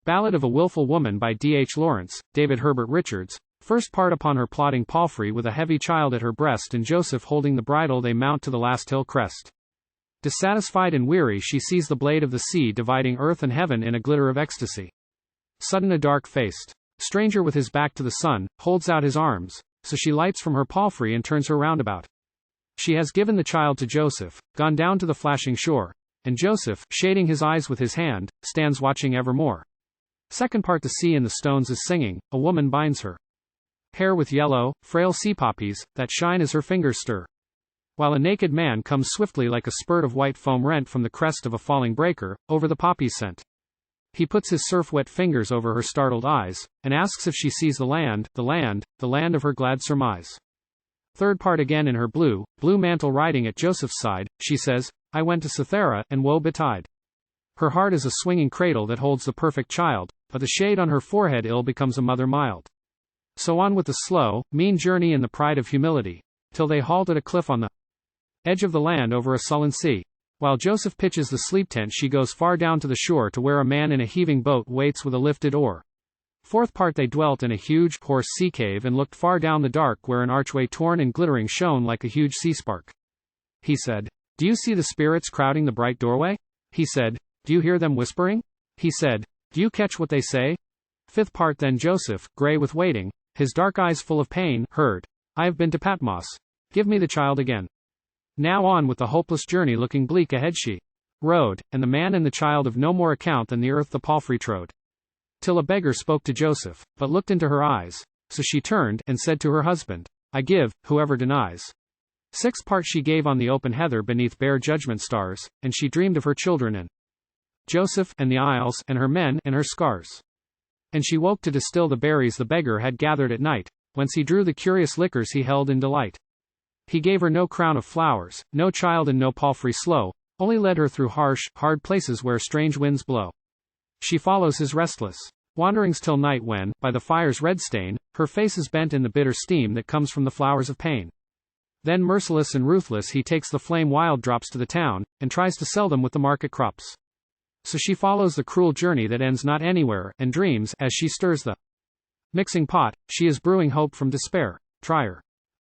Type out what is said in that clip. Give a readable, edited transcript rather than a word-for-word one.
Ballad of a Wilful Woman by D. H. Lawrence, David Herbert Richards. First part. Upon her plodding palfrey with a heavy child at her breast and Joseph holding the bridle, they mount to the last hill-crest. Dissatisfied and weary, she sees the blade of the sea dividing earth and heaven in a glitter of ecstasy. Sudden a dark-faced stranger with his back to the sun holds out his arms, so she lights from her palfrey and turns her roundabout. She has given the child to Joseph, gone down to the flashing shore, and Joseph, shading his eyes with his hand, stands watching evermore. Second part. The sea in the stones is singing, a woman binds her hair with yellow, frail sea-poppies, that shine as her fingers stir. While a naked man comes swiftly like a spurt of white foam rent from the crest of a falling breaker, over the poppies sent. He puts his surf-wet fingers over her startled eyes, and asks if she sees the land, the land, the land of her glad surmise. Third part. Again in her blue mantle riding at Joseph's side, she says, I went to Cythera, and woe betide. Her heart is a swinging cradle that holds the perfect child, but the shade on her forehead ill becomes a mother mild. So on with the slow, mean journey in the pride of humility, till they halt at a cliff on the edge of the land over a sullen sea. While Joseph pitches the sleep tent, she goes far down to the shore to where a man in a heaving boat waits with a lifted oar. Fourth part. They dwelt in a huge, hoarse sea cave and looked far down the dark where an archway torn and glittering shone like a huge sea spark. He said, Do you see the spirits crowding the bright doorway? He said, Do you hear them whispering? He said, Do you catch what they say? Fifth part. Then Joseph, gray with waiting, his dark eyes full of pain, heard, I have been to Patmos. Give me the child again. Now on with the hopeless journey, looking bleak ahead she rode, and the man and the child of no more account than the earth the palfrey trode. Till a beggar spoke to Joseph, but looked into her eyes, so she turned, and said to her husband, I give, whoever denies. Sixth part. She gave on the open heather beneath bare judgment stars, and she dreamed of her children and Joseph, and the isles, and her men, and her scars. And she woke to distill the berries the beggar had gathered at night, whence he drew the curious liquors he held in delight. He gave her no crown of flowers, no child and no palfrey slow, only led her through harsh, hard places where strange winds blow. She follows his restless wanderings till night when, by the fire's red stain, her face is bent in the bitter steam that comes from the flowers of pain. Then merciless and ruthless he takes the flame wild drops to the town, and tries to sell them with the market crops. So she follows the cruel journey that ends not anywhere, and dreams, as she stirs the mixing pot, she is brewing hope from despair. Try her.